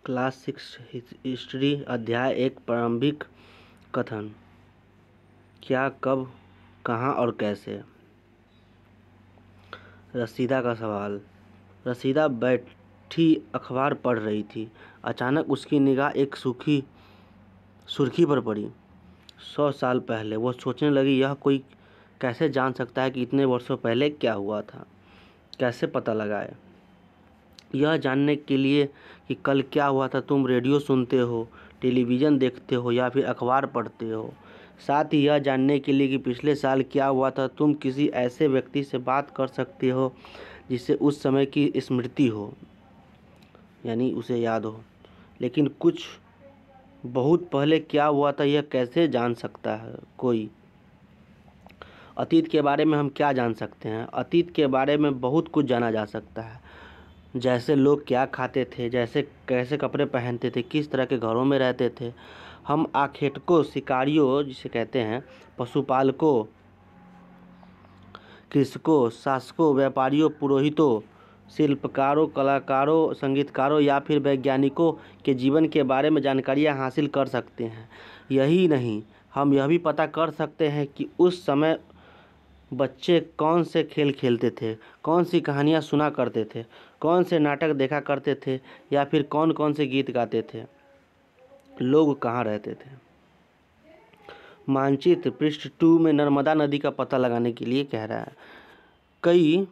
Class 6 history अध्याय 1 प्रारंभिक कथन। क्या, कब, कहाँ और कैसे। रसीदा का सवाल। रसीदा बैठी अखबार पढ़ रही थी। अचानक उसकी निगाह एक सुर्खी पर पड़ी। 100 साल पहले। वो सोचने लगी, यह कोई कैसे जान सकता है कि इतने वर्षों पहले क्या हुआ था। कैसे पता लगाए। यह जानने के लिए कि कल क्या हुआ था तुम रेडियो सुनते हो, टेलीविज़न देखते हो या फिर अखबार पढ़ते हो। साथ ही यह जानने के लिए कि पिछले साल क्या हुआ था तुम किसी ऐसे व्यक्ति से बात कर सकते हो जिसे उस समय की स्मृति हो, यानी उसे याद हो। लेकिन कुछ बहुत पहले क्या हुआ था यह कैसे जान सकता है कोई। अतीत के बारे में हम क्या जान सकते हैं। अतीत के बारे में बहुत कुछ जाना जा सकता है, जैसे लोग क्या खाते थे, जैसे कैसे कपड़े पहनते थे, किस तरह के घरों में रहते थे। हम आखेटकों, शिकारियों जिसे कहते हैं, पशुपालकों, कृषकों, शासकों, व्यापारियों, पुरोहितों, शिल्पकारों, कलाकारों, संगीतकारों या फिर वैज्ञानिकों के जीवन के बारे में जानकारियाँ हासिल कर सकते हैं। यही नहीं, हम यह भी पता कर सकते हैं कि उस समय बच्चे कौन से खेल खेलते थे, कौन सी कहानियाँ सुना करते थे, कौन से नाटक देखा करते थे या फिर कौन कौन से गीत गाते थे, लोग कहाँ रहते थे। मानचित्र पृष्ठ 2 में नर्मदा नदी का पता लगाने के लिए कह रहा है। कई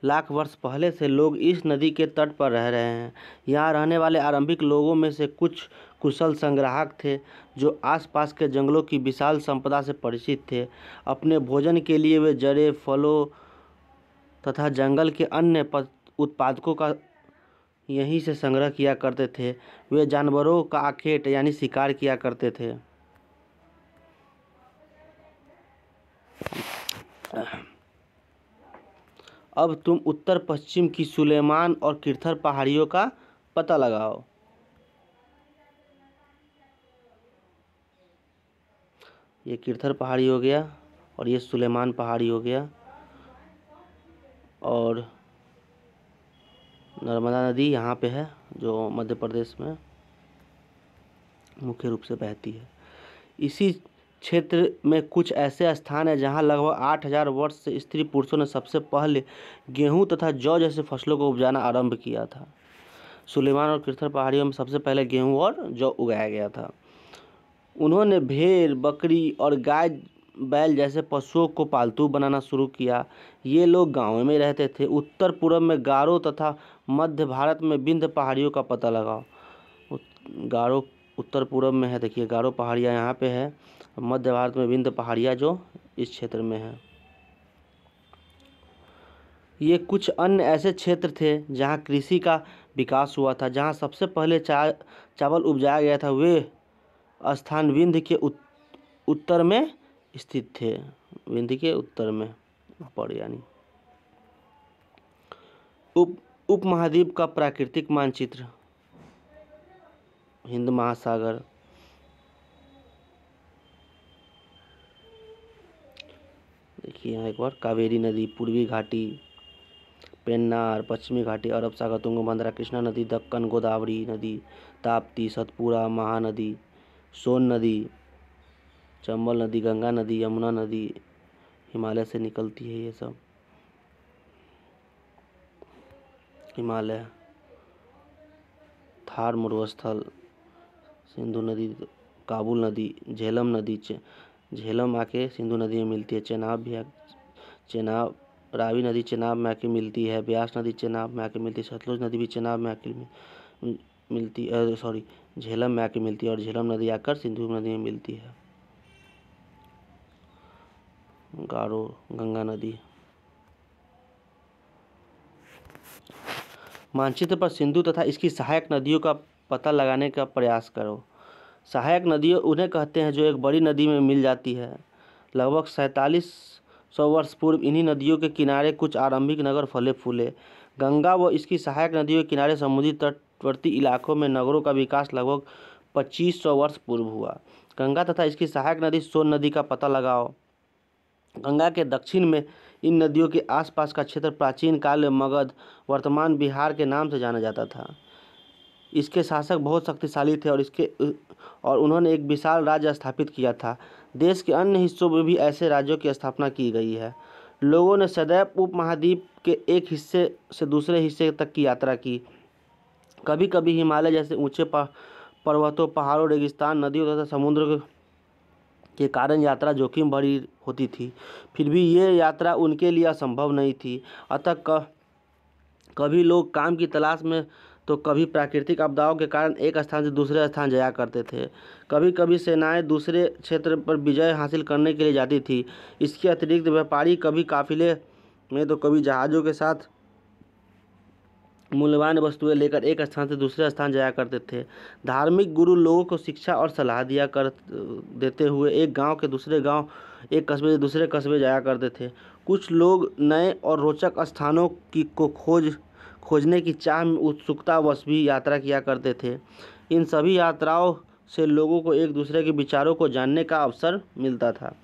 लाख वर्ष पहले से लोग इस नदी के तट पर रह रहे हैं। यहाँ रहने वाले आरंभिक लोगों में से कुछ कुशल संग्राहक थे जो आसपास के जंगलों की विशाल संपदा से परिचित थे। अपने भोजन के लिए वे जड़ें, फलों तथा जंगल के अन्य उत्पादकों का यहीं से संग्रह किया करते थे। वे जानवरों का आखेट यानी शिकार किया करते थे। अब तुम उत्तर पश्चिम की सुलेमान और किर्थर पहाड़ियों का पता लगाओ। ये किर्थर पहाड़ी हो गया और ये सुलेमान पहाड़ी हो गया और नर्मदा नदी यहाँ पे है जो मध्य प्रदेश में मुख्य रूप से बहती है। इसी क्षेत्र में कुछ ऐसे स्थान हैं जहाँ लगभग 8000 वर्ष से स्त्री पुरुषों ने सबसे पहले गेहूँ तथा जौ जैसे फसलों को उपजाना आरंभ किया था। सुलेमान और किर्थर पहाड़ियों में सबसे पहले गेहूँ और जौ उगाया गया था। उन्होंने भेड़, बकरी और गाय बैल जैसे पशुओं को पालतू बनाना शुरू किया। ये लोग गाँव में रहते थे। उत्तर पूर्व में गारो तथा मध्य भारत में विंध्य पहाड़ियों का पता लगाओ। गारो उत्तर पूर्व में है, देखिए गारो पहाड़ियाँ यहाँ पे है। मध्य भारत में विंध्य पहाड़ियाँ जो इस क्षेत्र में है। ये कुछ अन्य ऐसे क्षेत्र थे जहाँ कृषि का विकास हुआ था। जहाँ सबसे पहले चावल उपजाया गया था वे स्थान विंध्य के उत्तर में स्थित थे। विंध्य के उत्तर में पड़ यानी उपमहाद्वीप का प्राकृतिक मानचित्र। हिंद महासागर, देखिए यहाँ एक बार कावेरी नदी, पूर्वी घाटी, पेन्नार, पश्चिमी घाटी, अरब सागर, तुंगभद्रा, कृष्णा नदी, दक्कन, गोदावरी नदी, ताप्ती, सतपुड़ा, महानदी, सोन नदी, चंबल नदी, गंगा नदी, यमुना नदी हिमालय से निकलती है। ये सब हिमालय, थार मरुस्थल, सिंधु नदी, काबुल नदी, झेलम नदी, झेलम आके सिंधु नदी में मिलती है। चेनाब भी चेनाब, रावी नदी चेनाब में आके मिलती है। ब्यास नदी चेनाब में आके मिलती है। सतलुज नदी भी चेनाब में आके मिलती है, झेलम में आके मिलती है और झेलम नदी आकर सिंधु नदी में मिलती है। गारो, गंगा नदी। मानचित्र पर सिंधु तथा इसकी सहायक नदियों का पता लगाने का प्रयास करो। सहायक नदियों उन्हें कहते हैं जो एक बड़ी नदी में मिल जाती है। लगभग 4700 वर्ष पूर्व इन्हीं नदियों के किनारे कुछ आरंभिक नगर फले फूले। गंगा व इसकी सहायक नदियों के किनारे समुद्री तटवर्ती इलाकों में नगरों का विकास लगभग 2500 वर्ष पूर्व हुआ। गंगा तथा इसकी सहायक नदी सोन नदी का पता लगाओ। गंगा के दक्षिण में इन नदियों के आसपास का क्षेत्र प्राचीन काल में मगध, वर्तमान बिहार के नाम से जाना जाता था। इसके शासक बहुत शक्तिशाली थे और उन्होंने एक विशाल राज्य स्थापित किया था। देश के अन्य हिस्सों में भी ऐसे राज्यों की स्थापना की गई है। लोगों ने सदैव उपमहाद्वीप के एक हिस्से से दूसरे हिस्से तक की यात्रा की। कभी कभी हिमालय जैसे ऊंचे पर्वतों, पहाड़ों, रेगिस्तान, नदियों तथा समुद्र के कारण यात्रा जोखिम भरी होती थी। फिर भी ये यात्रा उनके लिए असंभव नहीं थी। अतः कभी लोग काम की तलाश में तो कभी प्राकृतिक आपदाओं के कारण एक स्थान से दूसरे स्थान जाया करते थे। कभी कभी सेनाएं दूसरे क्षेत्र पर विजय हासिल करने के लिए जाती थी। इसके अतिरिक्त व्यापारी कभी काफिले में तो कभी जहाज़ों के साथ मूल्यवान वस्तुएं लेकर एक स्थान से दूसरे स्थान जाया करते थे। धार्मिक गुरु लोगों को शिक्षा और सलाह दिया कर देते हुए एक गांव के दूसरे गांव, एक कस्बे से दूसरे कस्बे जाया करते थे। कुछ लोग नए और रोचक स्थानों को खोजने की चाह में उत्सुकतावश भी यात्रा किया करते थे। इन सभी यात्राओं से लोगों को एक दूसरे के विचारों को जानने का अवसर मिलता था।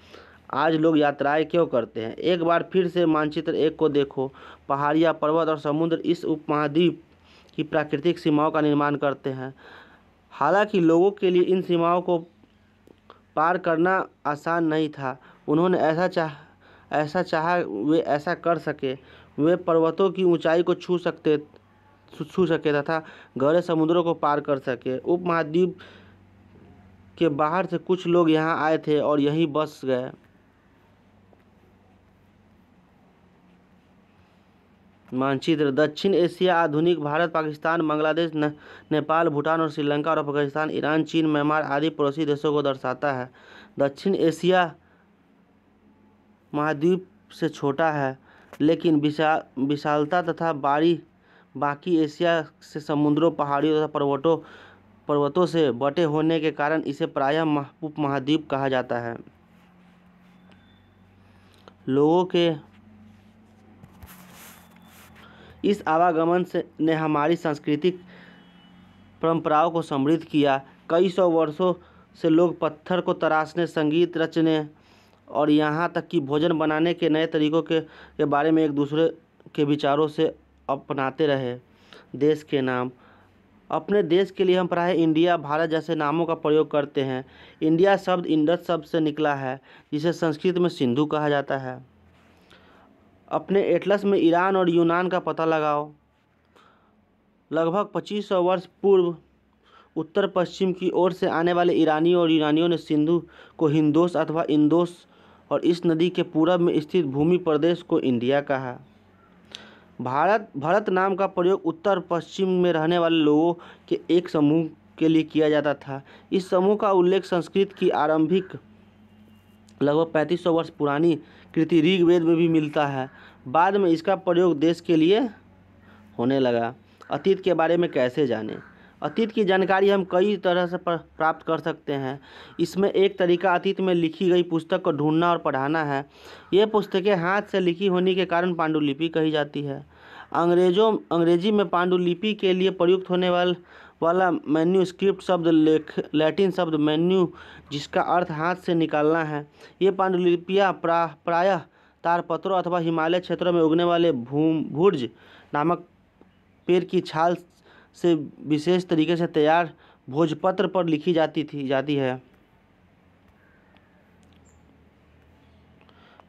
आज लोग यात्राएं क्यों करते हैं? एक बार फिर से मानचित्र एक को देखो। पहाड़ियाँ, पर्वत और समुद्र इस उपमहाद्वीप की प्राकृतिक सीमाओं का निर्माण करते हैं। हालांकि लोगों के लिए इन सीमाओं को पार करना आसान नहीं था। उन्होंने ऐसा चाहा वे ऐसा कर सके। वे पर्वतों की ऊंचाई को छू सके तथा गहरे समुद्रों को पार कर सके। उपमहाद्वीप के बाहर से कुछ लोग यहाँ आए थे और यहीं बस गए। मानचित्र दक्षिण एशिया आधुनिक भारत, पाकिस्तान, बांग्लादेश, नेपाल, भूटान और श्रीलंका और अफगानिस्तान, ईरान, चीन, म्यांमार आदि पड़ोसी देशों को दर्शाता है। दक्षिण एशिया महाद्वीप से छोटा है, लेकिन विशालता तथा बाकी एशिया से समुद्रों, पहाड़ियों तथा पर्वतों से बटे होने के कारण इसे प्रायः उपमहाद्वीप कहा जाता है। लोगों के इस आवागमन ने हमारी सांस्कृतिक परंपराओं को समृद्ध किया। कई सौ वर्षों से लोग पत्थर को तराशने, संगीत रचने और यहाँ तक कि भोजन बनाने के नए तरीकों के बारे में एक दूसरे के विचारों से अपनाते रहे। देश के नाम। अपने देश के लिए हम प्रायः इंडिया, भारत जैसे नामों का प्रयोग करते हैं। इंडिया शब्द इंडस शब्द से निकला है, जिसे संस्कृत में सिंधु कहा जाता है। अपने एटलस में ईरान और यूनान का पता लगाओ। लगभग 2500 वर्ष पूर्व उत्तर पश्चिम की ओर से आने वाले ईरानियों और यूनानियों ने सिंधु को हिंदोस अथवा इंदोस और इस नदी के पूरब में स्थित भूमि प्रदेश को इंडिया कहा। भारत नाम का प्रयोग उत्तर पश्चिम में रहने वाले लोगों के एक समूह के लिए किया जाता था। इस समूह का उल्लेख संस्कृत की आरंभिक लगभग 3500 वर्ष पुरानी कृति ऋग्वेद में भी मिलता है। बाद में इसका प्रयोग देश के लिए होने लगा। अतीत के बारे में कैसे जानें? अतीत की जानकारी हम कई तरह से प्राप्त कर सकते हैं। इसमें एक तरीका अतीत में लिखी गई पुस्तक को ढूंढना और पढ़ाना है। ये पुस्तकें हाथ से लिखी होने के कारण पांडुलिपि कही जाती है। अंग्रेजी में पांडुलिपि के लिए प्रयुक्त होने वाला मैन्यूस्क्रिप्ट शब्द लैटिन शब्द मैन्यू, जिसका अर्थ हाथ से निकालना है। ये पांडुलिपियाँ प्रायः ताड़पत्रों अथवा हिमालय क्षेत्रों में उगने वाले भूर्ज नामक पेड़ की छाल से विशेष तरीके से तैयार भोजपत्र पर लिखी जाती है।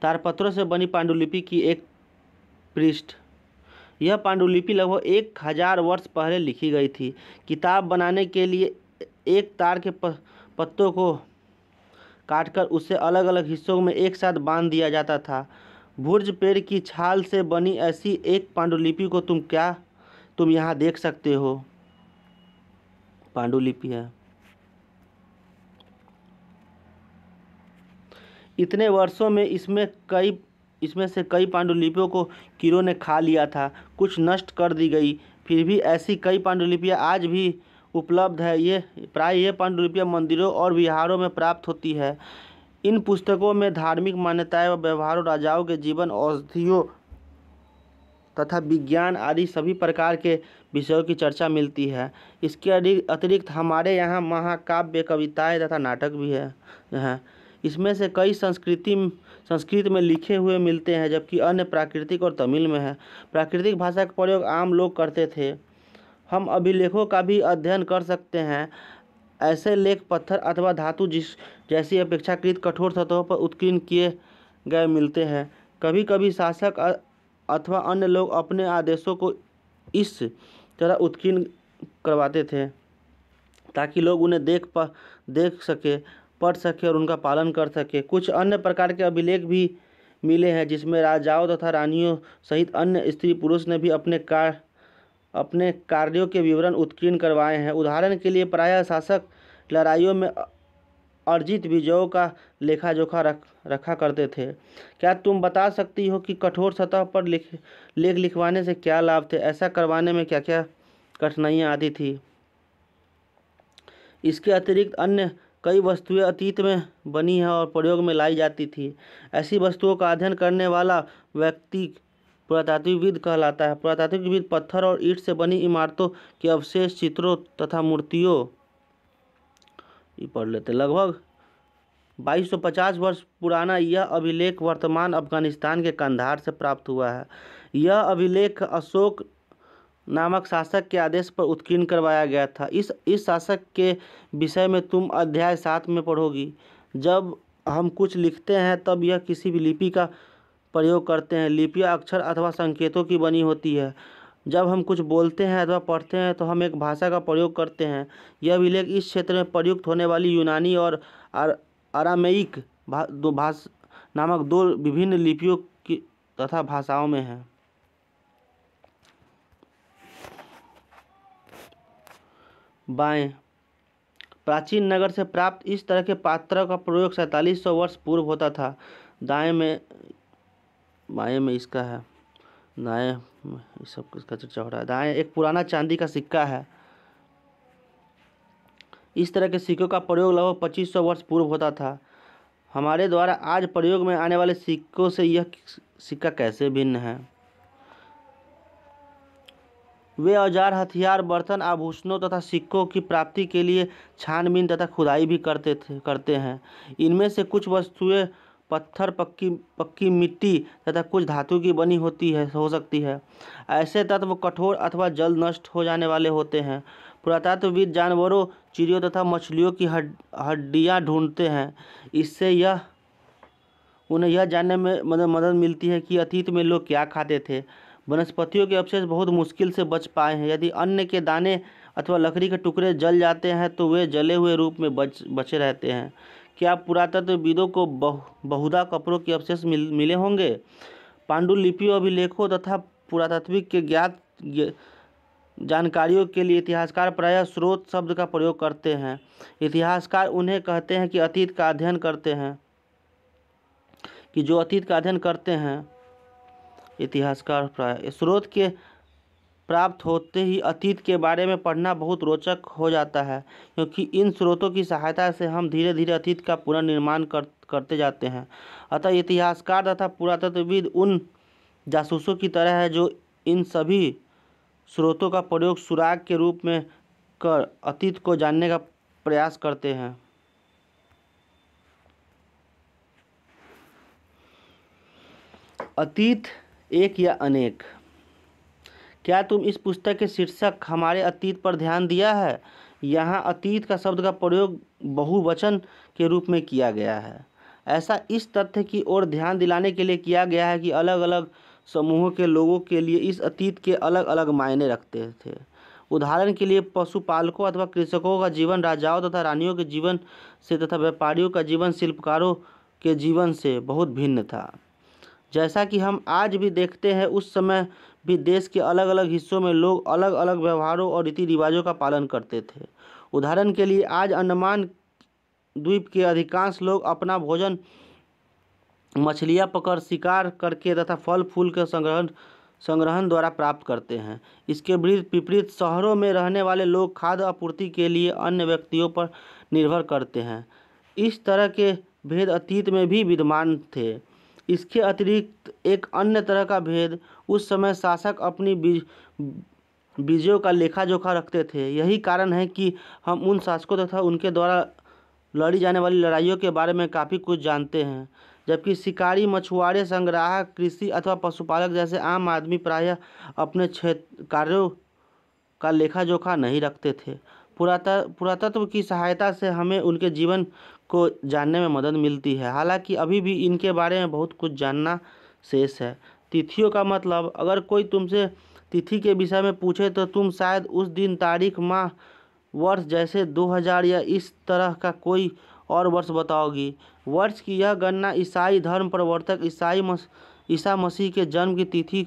ताड़पत्रों से बनी पांडुलिपि की एक पृष्ठ। यह पांडुलिपि लगभग 1000 वर्ष पहले लिखी गई थी। किताब बनाने के लिए एक ताड़ के पत्तों को काटकर उसे अलग अलग हिस्सों में एक साथ बांध दिया जाता था। भुर्ज पेड़ की छाल से बनी ऐसी एक पांडुलिपि को तुम यहाँ देख सकते हो। पांडुलिपि है। इतने वर्षों में इसमें से कई पांडुलिपियों को कीड़ों ने खा लिया था, कुछ नष्ट कर दी गई। फिर भी ऐसी कई पांडुलिपियाँ आज भी उपलब्ध है। ये पांडुलिपियाँ मंदिरों और विहारों में प्राप्त होती है। इन पुस्तकों में धार्मिक मान्यताएं व व्यवहारों, राजाओं के जीवन, औषधियों तथा विज्ञान आदि सभी प्रकार के विषयों की चर्चा मिलती है। इसके अतिरिक्त हमारे यहाँ महाकाव्य, कविताएं तथा नाटक भी हैं। इसमें से कई संस्कृत में लिखे हुए मिलते हैं, जबकि अन्य प्राकृतिक और तमिल में है। प्राकृतिक भाषा का प्रयोग आम लोग करते थे हम अभिलेखों का भी अध्ययन कर सकते हैं। ऐसे लेख पत्थर अथवा धातु जैसी अपेक्षाकृत कठोर सतहों पर उत्कीर्ण किए गए मिलते हैं। कभी कभी शासक अथवा अन्य लोग अपने आदेशों को इस तरह उत्कीर्ण करवाते थे ताकि लोग उन्हें देख सके, पढ़ सके और उनका पालन कर सके। कुछ अन्य प्रकार के अभिलेख भी मिले हैं जिसमें राजाओं तथा रानियों सहित अन्य स्त्री पुरुष ने भी अपने कार्यों के विवरण उत्कीर्ण करवाए हैं। उदाहरण के लिए प्रायः शासक लड़ाइयों में अर्जित विजयों का लेखा जोखा रखा करते थे। क्या तुम बता सकती हो कि कठोर सतह पर लेख लिखवाने से क्या लाभ थे? ऐसा करवाने में क्या क्या कठिनाइयाँ आती थी? इसके अतिरिक्त अन्य कई वस्तुएं अतीत में बनी हैं और प्रयोग में लाई जाती थी। ऐसी वस्तुओं का अध्ययन करने वाला व्यक्ति पुरातात्विकविद कहलाता है। पुरातात्विकविद पत्थर और ईंट से बनी इमारतों के अवशेष, चित्रों तथा मूर्तियों पढ़ लेते। लगभग 2250 वर्ष पुराना यह अभिलेख वर्तमान अफगानिस्तान के कंधार से प्राप्त हुआ है। यह अभिलेख अशोक नामक शासक के आदेश पर उत्कीर्ण करवाया गया था। इस शासक के विषय में तुम अध्याय 7 में पढ़ोगी। जब हम कुछ लिखते हैं तब यह किसी भी लिपि का प्रयोग करते हैं। लिपियाँ अक्षर अथवा संकेतों की बनी होती है। जब हम कुछ बोलते हैं अथवा पढ़ते हैं तो हम एक भाषा का प्रयोग करते हैं। यह अभिलेख इस क्षेत्र में प्रयुक्त होने वाली यूनानी और अरामेइक नामक दो विभिन्न लिपियों की तथा भाषाओं में है। बाएं, प्राचीन नगर से प्राप्त इस तरह के पात्रों का प्रयोग 4700 वर्ष पूर्व होता था। बाएं में इसका है, दाएं में सब इसका चर्चा हो रहा है। दाएं एक पुराना चांदी का सिक्का है। इस तरह के सिक्कों का प्रयोग लगभग 2500 वर्ष पूर्व होता था। हमारे द्वारा आज प्रयोग में आने वाले सिक्कों से यह सिक्का कैसे भिन्न है? वे औजार, हथियार, बर्तन, आभूषणों तथा सिक्कों की प्राप्ति के लिए छानबीन तथा खुदाई भी करते हैं। इनमें से कुछ वस्तुएं पत्थर, पक्की मिट्टी तथा कुछ धातु की बनी हो सकती है। ऐसे तत्व कठोर अथवा जल्द नष्ट हो जाने वाले होते हैं। पुरातत्वविद जानवरों, चिड़ियों तथा मछलियों की हड्डियां ढूंढते हैं। इससे उन्हें यह जानने में मदद मिलती है कि अतीत में लोग क्या खाते थे। वनस्पतियों के अवशेष बहुत मुश्किल से बच पाए हैं। यदि अन्न के दाने अथवा लकड़ी के टुकड़े जल जाते हैं तो वे जले हुए रूप में बचे रहते हैं। क्या पुरातत्वविदों को बहुधा कपड़ों के अवशेष मिले होंगे? पांडुलिपियों, अभिलेखों तथा पुरातात्विक के ज्ञात जानकारियों के लिए इतिहासकार प्रायः स्रोत शब्द का प्रयोग करते हैं। इतिहासकार उन्हें कहते हैं कि अतीत का अध्ययन करते हैं इतिहासकार प्रायः स्रोत के प्राप्त होते ही अतीत के बारे में पढ़ना बहुत रोचक हो जाता है, क्योंकि इन स्रोतों की सहायता से हम धीरे धीरे अतीत का पुनर्निर्माण करते जाते हैं। अतः इतिहासकार तथा पुरातत्वविद उन जासूसों की तरह है जो इन सभी स्रोतों का प्रयोग सुराग के रूप में कर अतीत को जानने का प्रयास करते हैं। अतीत एक या अनेक। क्या तुम इस पुस्तक के शीर्षक हमारे अतीत पर ध्यान दिया है? यहाँ अतीत का शब्द का प्रयोग बहुवचन के रूप में किया गया है। ऐसा इस तथ्य की ओर ध्यान दिलाने के लिए किया गया है कि अलग अलग समूहों के लोगों के लिए इस अतीत के अलग अलग मायने रखते थे। उदाहरण के लिए पशुपालकों अथवा कृषकों का जीवन राजाओं तथा रानियों के जीवन से तथा व्यापारियों का जीवन शिल्पकारों के जीवन से बहुत भिन्न था। जैसा कि हम आज भी देखते हैं, उस समय भी देश के अलग अलग हिस्सों में लोग अलग अलग व्यवहारों और रीति रिवाजों का पालन करते थे। उदाहरण के लिए आज अंडमान द्वीप के अधिकांश लोग अपना भोजन मछलियां पकड़, शिकार करके तथा फल फूल के संग्रहण द्वारा प्राप्त करते हैं। इसके विपरीत शहरों में रहने वाले लोग खाद्य आपूर्ति के लिए अन्य व्यक्तियों पर निर्भर करते हैं। इस तरह के भेद अतीत में भी विद्यमान थे। इसके अतिरिक्त एक अन्य तरह का भेद, उस समय शासक अपनी विजयों का लेखा जोखा रखते थे। यही कारण है कि हम उन शासकों तथा उनके द्वारा लड़ी जाने वाली लड़ाइयों के बारे में काफ़ी कुछ जानते हैं, जबकि शिकारी, मछुआरे, संग्राहक, कृषि अथवा पशुपालक जैसे आम आदमी प्रायः अपने कार्यों का लेखा जोखा नहीं रखते थे। पुरातत्व की सहायता से हमें उनके जीवन को जानने में मदद मिलती है। हालांकि अभी भी इनके बारे में बहुत कुछ जानना शेष है। तिथियों का मतलब, अगर कोई तुमसे तिथि के विषय में पूछे तो तुम शायद उस दिन, तारीख, माह, वर्ष जैसे 2000 या इस तरह का कोई और वर्ष बताओगी। वर्ष की यह गणना ईसाई धर्म प्रवर्तक ईसा मसीह के जन्म की तिथि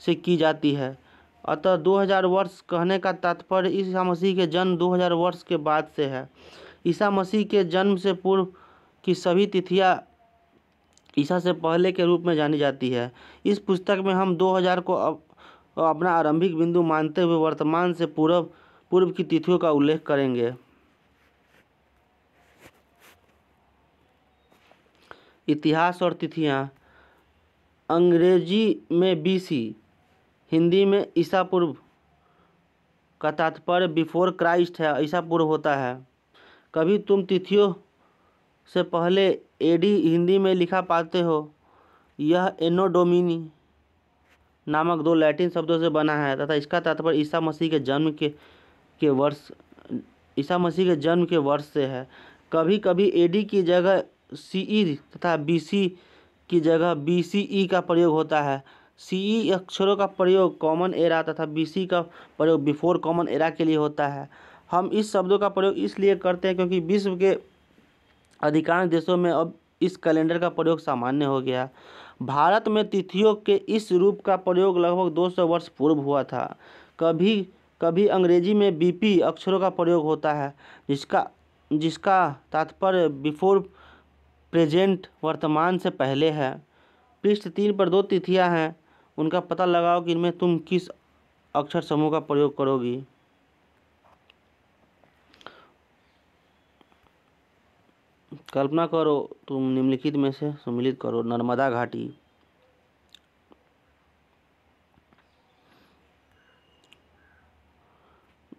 से की जाती है। अतः 2000 वर्ष कहने का तात्पर्य ईसा मसीह के जन्म 2000 वर्ष के बाद से है। ईसा मसीह के जन्म से पूर्व की सभी तिथियां ईसा से पहले के रूप में जानी जाती है। इस पुस्तक में हम 2000 को अपना आरंभिक बिंदु मानते हुए वर्तमान से पूर्व की तिथियों का उल्लेख करेंगे। इतिहास और तिथियां। अंग्रेजी में बीसी, हिंदी में ईसा पूर्व का तात्पर्य बिफोर क्राइस्ट है, ईसा पूर्व होता है। कभी तुम तिथियों से पहले एडी हिंदी में लिखा पाते हो। यह एनो डोमिनी नामक दो लैटिन शब्दों से बना है तथा इसका तात्पर्य ईसा मसीह के जन्म के वर्ष से है। कभी कभी एडी की जगह सीई तथा बीसी की जगह बीसीई का प्रयोग होता है। सीई अक्षरों का प्रयोग कॉमन एरा तथा बीसी का प्रयोग बिफोर कॉमन एरा के लिए होता है। हम इस शब्दों का प्रयोग इसलिए करते हैं क्योंकि विश्व के अधिकांश देशों में अब इस कैलेंडर का प्रयोग सामान्य हो गया। भारत में तिथियों के इस रूप का प्रयोग लगभग 200 वर्ष पूर्व हुआ था। कभी कभी अंग्रेजी में बीपी अक्षरों का प्रयोग होता है, जिसका तात्पर्य बिफोर प्रेजेंट, वर्तमान से पहले है। पृष्ठ 3 पर 2 तिथियां हैं, उनका पता लगाओ कि इनमें तुम किस अक्षर समूह का प्रयोग करोगी। कल्पना करो, तुम निम्नलिखित में से सम्मिलित करो। नर्मदा घाटी,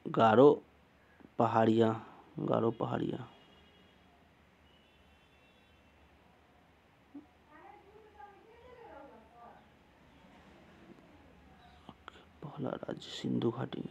गारो पहाड़ियाँ, पहला राज्य सिंधु घाटी।